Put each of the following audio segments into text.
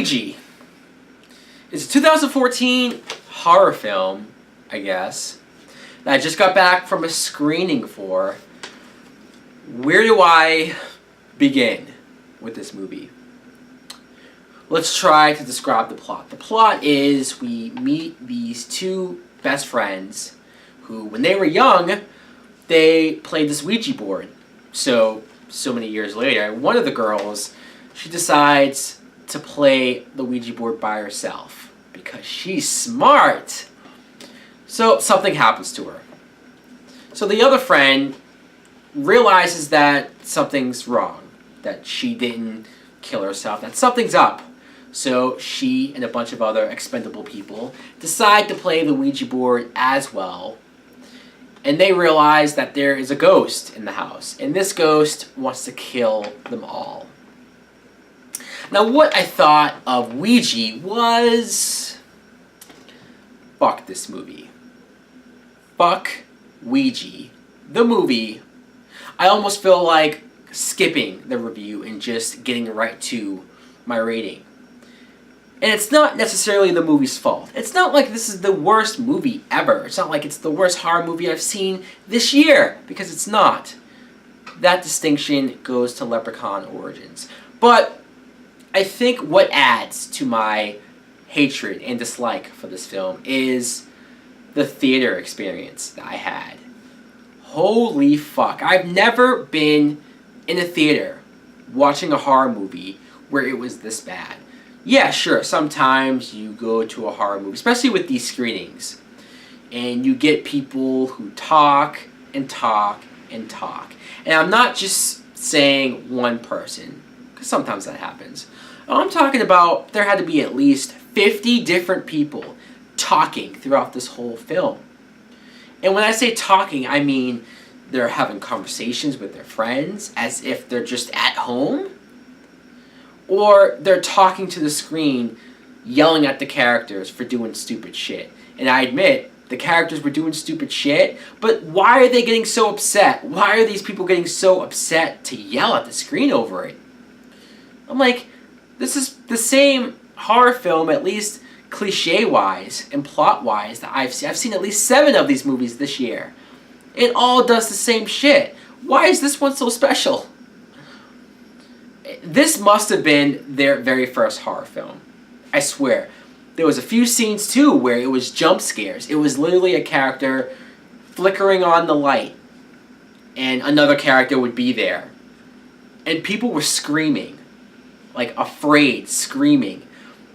Ouija. It's a 2014 horror film, I guess, that I just got back from a screening for. Where do I begin with this movie? Let's try to describe the plot. The plot is we meet these two best friends who, when they were young, they played this Ouija board. So many years later, one of the girls, she decides to play the Ouija board by herself because she's smart. So something happens to her. So the other friend realizes that something's wrong, that she didn't kill herself, that something's up. So she and a bunch of other expendable people decide to play the Ouija board as well. And they realize that there is a ghost in the house. And this ghost wants to kill them all. Now what I thought of Ouija was... fuck this movie. Fuck Ouija. The movie. I almost feel like skipping the review and just getting right to my rating. And it's not necessarily the movie's fault. It's not like this is the worst movie ever. It's not like it's the worst horror movie I've seen this year, because it's not. That distinction goes to Leprechaun Origins. But I think what adds to my hatred and dislike for this film is the theater experience that I had. Holy fuck. I've never been in a theater watching a horror movie where it was this bad. Yeah, sure, sometimes you go to a horror movie, especially with these screenings, and you get people who talk and talk and talk. And I'm not just saying one person, because sometimes that happens. I'm talking about there had to be at least 50 different people talking throughout this whole film. And when I say talking, I mean they're having conversations with their friends as if they're just at home. Or they're talking to the screen, yelling at the characters for doing stupid shit. And I admit, the characters were doing stupid shit, but why are they getting so upset? Why are these people getting so upset to yell at the screen over it? I'm like, this is the same horror film, at least cliche-wise and plot-wise, that I've seen. I've seen at least 7 of these movies this year. It all does the same shit. Why is this one so special? This must have been their very first horror film. I swear. There was a few scenes too where it was jump scares. It was literally a character flickering on the light and another character would be there. And people were screaming. Like afraid, screaming.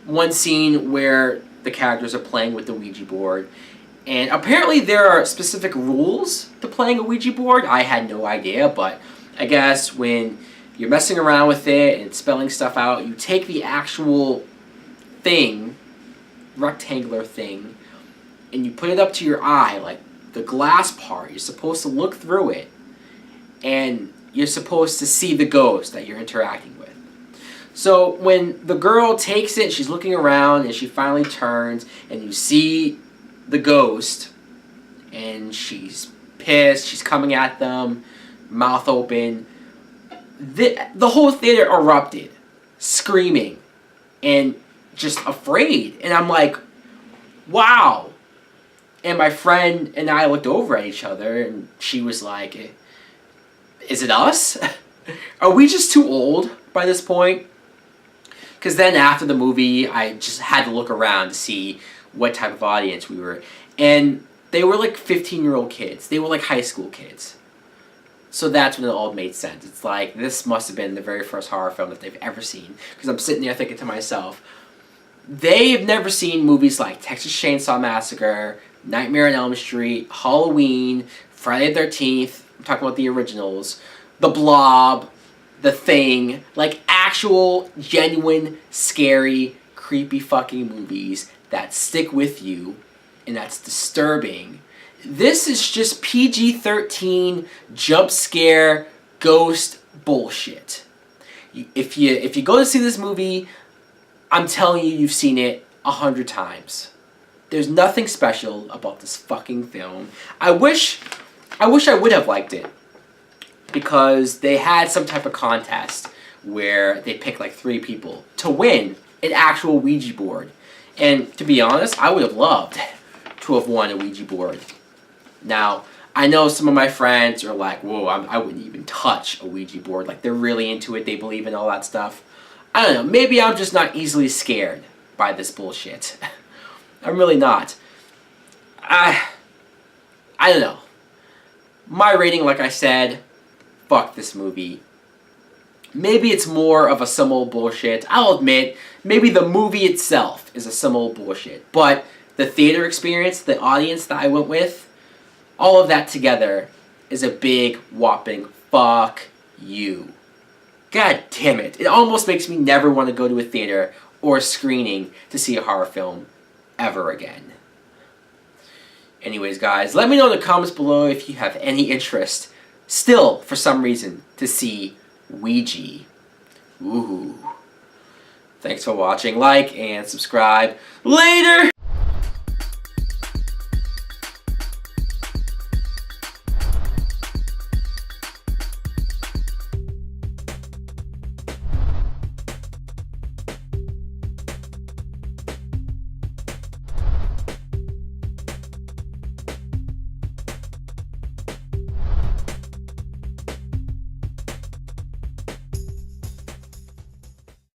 One scene where the characters are playing with the Ouija board. And apparently there are specific rules to playing a Ouija board. I had no idea, but I guess when you're messing around with it and spelling stuff out, you take the actual thing, rectangular thing, and you put it up to your eye, like the glass part. You're supposed to look through it, and you're supposed to see the ghost that you're interacting with. So when the girl takes it, she's looking around, and she finally turns, and you see the ghost, and she's pissed, she's coming at them, mouth open. The whole theater erupted, screaming, and just afraid. And I'm like, wow. And my friend and I looked over at each other, and she was like, is it us? Are we just too old by this point? Because then after the movie, I just had to look around to see what type of audience we were. And they were like 15-year-old kids. They were like high school kids. So that's when it all made sense. It's like, this must have been the very first horror film that they've ever seen. Because I'm sitting there thinking to myself, they've never seen movies like Texas Chainsaw Massacre, Nightmare on Elm Street, Halloween, Friday the 13th, I'm talking about the originals, The Blob, The Thing, like actual, genuine, scary, creepy fucking movies that stick with you and that's disturbing. This is just PG-13 jump scare ghost bullshit. If you go to see this movie, I'm telling you, you've seen it 100 times. There's nothing special about this fucking film. I wish I would have liked it, because they had some type of contest where they picked like 3 people to win an actual Ouija board. And to be honest, I would have loved to have won a Ouija board. Now, I know some of my friends are like, whoa, I wouldn't even touch a Ouija board. Like, they're really into it. They believe in all that stuff. I don't know. Maybe I'm just not easily scared by this bullshit. I'm really not. I don't know. My rating, like I said, fuck this movie. Maybe it's more of a some old bullshit. I'll admit, maybe the movie itself is a some old bullshit. But the theater experience, the audience that I went with, all of that together is a big, whopping fuck you. God damn it. It almost makes me never want to go to a theater or a screening to see a horror film ever again. Anyways, guys, let me know in the comments below if you have any interest, still, for some reason, to see Ouija. Ooh. Thanks for watching. Like and subscribe. Later!